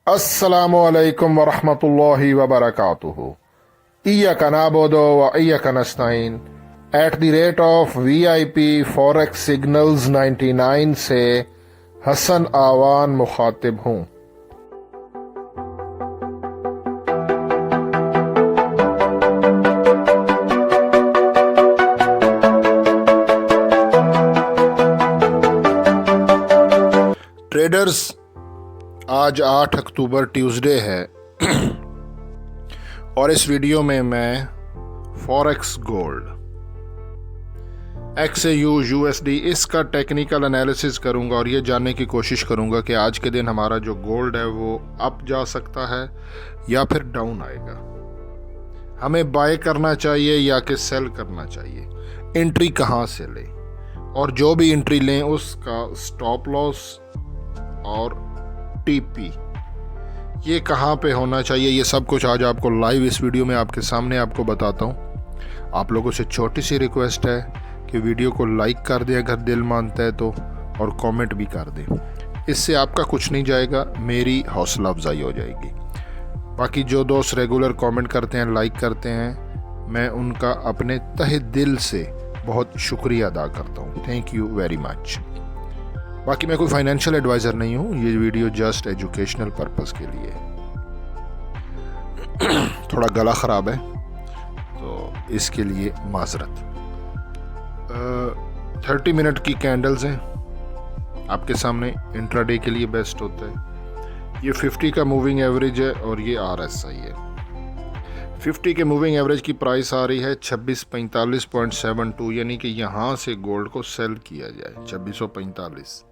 अस्सलामु अलैकुम वरहमतुल्लाहि वबरकातुहू। इय्याका नअबुदु व इय्याका नस्तईन @ VIP फॉरेक्स सिग्नल्स 99 से हसन आवान मुखातिब हूँ। ट्रेडर्स, आज 8 अक्टूबर ट्यूसडे है और इस वीडियो में मैं फॉरेक्स गोल्ड XAU USD इसका टेक्निकल एनालिसिस करूंगा और ये जानने की कोशिश करूंगा कि आज के दिन हमारा जो गोल्ड है वो अप जा सकता है या फिर डाउन आएगा, हमें बाय करना चाहिए या कि सेल करना चाहिए, एंट्री कहाँ से लें और जो भी एंट्री लें उसका स्टॉप लॉस और TP ये कहाँ पे होना चाहिए, ये सब कुछ आज आपको लाइव इस वीडियो में आपके सामने आपको बताता हूँ। आप लोगों से छोटी सी रिक्वेस्ट है कि वीडियो को लाइक कर दें अगर दिल मानता है तो, और कमेंट भी कर दें। इससे आपका कुछ नहीं जाएगा, मेरी हौसला अफजाई हो जाएगी। बाकी जो दोस्त रेगुलर कमेंट करते हैं, लाइक करते हैं, मैं उनका अपने तहे दिल से बहुत शुक्रिया अदा करता हूँ। Thank you very much. बाकी मैं कोई फाइनेंशियल एडवाइज़र नहीं हूँ, ये वीडियो जस्ट एजुकेशनल पर्पस के लिए। थोड़ा गला ख़राब है तो इसके लिए माजरत। 30 मिनट की कैंडल्स हैं आपके सामने, इंट्राडे के लिए बेस्ट होता है। ये 50 का मूविंग एवरेज है और ये RSI है। 50 के मूविंग एवरेज की प्राइस आ रही है 2645.72, यानी कि यहाँ से गोल्ड को सेल किया जाए 2645,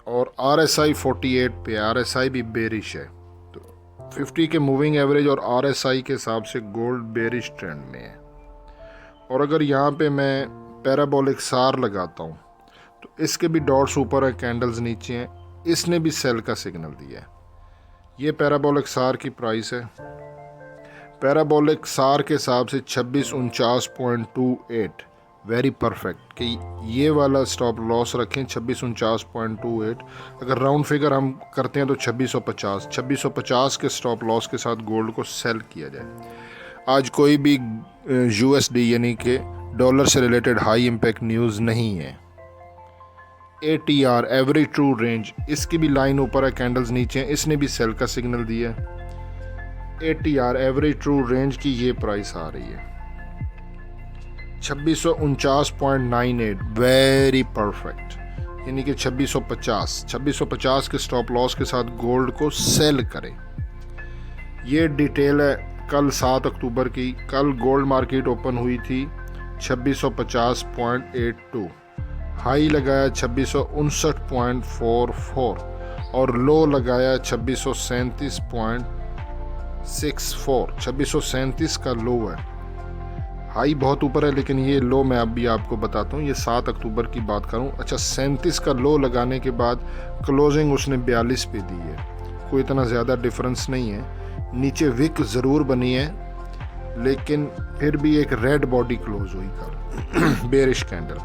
और RSI 48 पे, RSI भी बेरिश है। तो 50 के मूविंग एवरेज और RSI के हिसाब से गोल्ड बेरिश ट्रेंड में है। और अगर यहाँ पे मैं पैराबोलिक सार लगाता हूँ तो इसके भी डॉट्स ऊपर है, कैंडल्स नीचे हैं, इसने भी सेल का सिग्नल दिया है। ये पैराबोलिक सार की प्राइस है। पैराबोलिक सार के हिसाब से 2649.28 वेरी परफेक्ट, कि ये वाला स्टॉप लॉस रखें 2649.28। अगर राउंड फिगर हम करते हैं तो 2650 के स्टॉप लॉस के साथ गोल्ड को सेल किया जाए। आज कोई भी USD यानी कि डॉलर से रिलेटेड हाई इम्पैक्ट न्यूज़ नहीं है। ATR एवरेज ट्रू रेंज, इसकी भी लाइन ऊपर है, कैंडल्स नीचे हैं, इसने भी सेल का सिग्नल दिया है। ATR एवरेज ट्रू रेंज की ये प्राइस आ रही है 2649.98 वेरी परफेक्ट, यानी कि 2650 के स्टॉप लॉस के साथ गोल्ड को सेल करें। ये डिटेल है कल 7 अक्टूबर की। कल गोल्ड मार्केट ओपन हुई थी 2650.82, हाई लगाया 2659.44 और लो लगाया 2637.64। 2637 का लो है, हाई बहुत ऊपर है, लेकिन ये लो मैं अभी आपको बताता हूँ। ये 7 अक्टूबर की बात करूँ। अच्छा, 37 का लो लगाने के बाद क्लोजिंग उसने 42 पे दी है, कोई इतना ज़्यादा डिफरेंस नहीं है। नीचे विक ज़रूर बनी है, लेकिन फिर भी एक रेड बॉडी क्लोज हुई कल बेरिश कैंडल।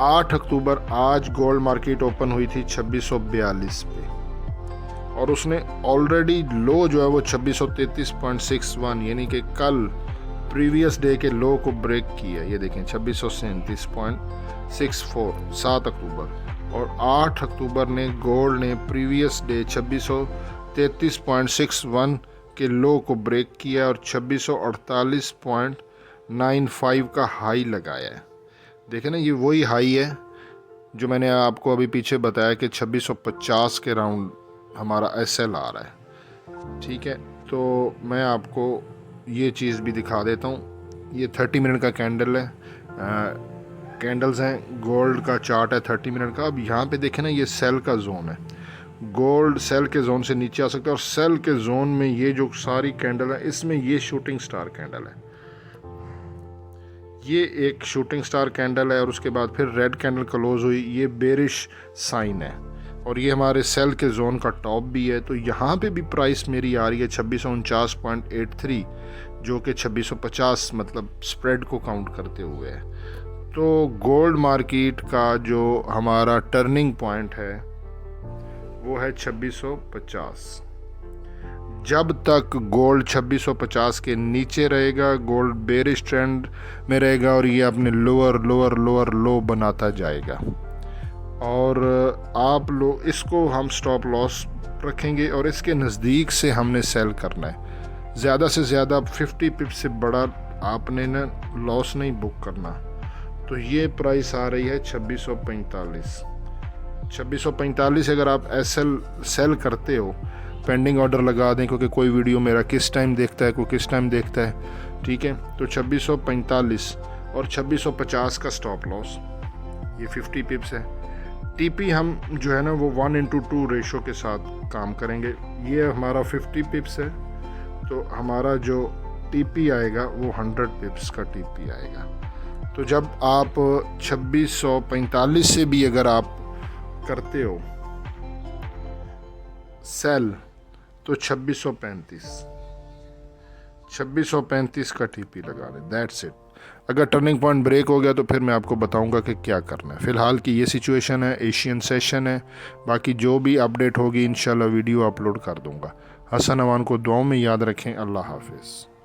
8 अक्टूबर आज गोल्ड मार्केट ओपन हुई थी 2642 पे और उसने ऑलरेडी लो जो है वो 2633.61, यानी कि कल प्रीवियस डे के लो को ब्रेक किया। ये देखें 2637.64 7 अक्टूबर, और 8 अक्टूबर ने गोल्ड ने प्रीवियस डे 2633.61 के लो को ब्रेक किया और 2648.95 का हाई लगाया है। देखें ना, ये वही हाई है जो मैंने आपको अभी पीछे बताया कि 2650 के राउंड हमारा SL आ रहा है। ठीक है, तो मैं आपको ये चीज़ भी दिखा देता हूँ। ये 30 मिनट का कैंडल है, कैंडल्स हैं, गोल्ड का चार्ट है 30 मिनट का। अब यहाँ पे देखें ना, ये सेल का जोन है, गोल्ड सेल के जोन से नीचे आ सकता है, और सेल के जोन में ये जो सारी कैंडल है, इसमें ये शूटिंग स्टार कैंडल है, ये एक शूटिंग स्टार कैंडल है, और उसके बाद फिर रेड कैंडल क्लोज हुई, ये बेरिश साइन है, और ये हमारे सेल के जोन का टॉप भी है। तो यहाँ पे भी प्राइस मेरी आ रही है 2649.83, जो कि 2650 मतलब स्प्रेड को काउंट करते हुए है। तो गोल्ड मार्केट का जो हमारा टर्निंग पॉइंट है वो है 2650। जब तक गोल्ड 2650 के नीचे रहेगा, गोल्ड बेरिश ट्रेंड में रहेगा और ये अपने लोअर लो बनाता जाएगा। और आप लोग इसको हम स्टॉप लॉस रखेंगे और इसके नज़दीक से हमने सेल करना है। ज़्यादा से ज़्यादा 50 पिप से बड़ा आपने ना लॉस नहीं बुक करना। तो ये प्राइस आ रही है 2645। 2645 अगर आप एसएल सेल करते हो, पेंडिंग ऑर्डर लगा दें, क्योंकि कोई वीडियो मेरा किस टाइम देखता है, कोई किस टाइम देखता है, ठीक है। तो 2645 और 2650 का स्टॉप लॉस, ये 50 पिप्स है। टीपी हम जो है ना वो 1:2 रेशो के साथ काम करेंगे। ये हमारा 50 पिप्स है, तो हमारा जो टीपी आएगा वो 100 पिप्स का टीपी आएगा। तो जब आप 2645 से भी अगर आप करते हो सेल, तो 2635 का टीपी लगा लें। That's it. अगर टर्निंग पॉइंट ब्रेक हो गया तो फिर मैं आपको बताऊंगा कि क्या करना है। फ़िलहाल की ये सिचुएशन है, एशियन सेशन है। बाकी जो भी अपडेट होगी इंशाल्लाह वीडियो अपलोड कर दूंगा। हसन अमान को दुआओं में याद रखें। अल्लाह हाफिज़।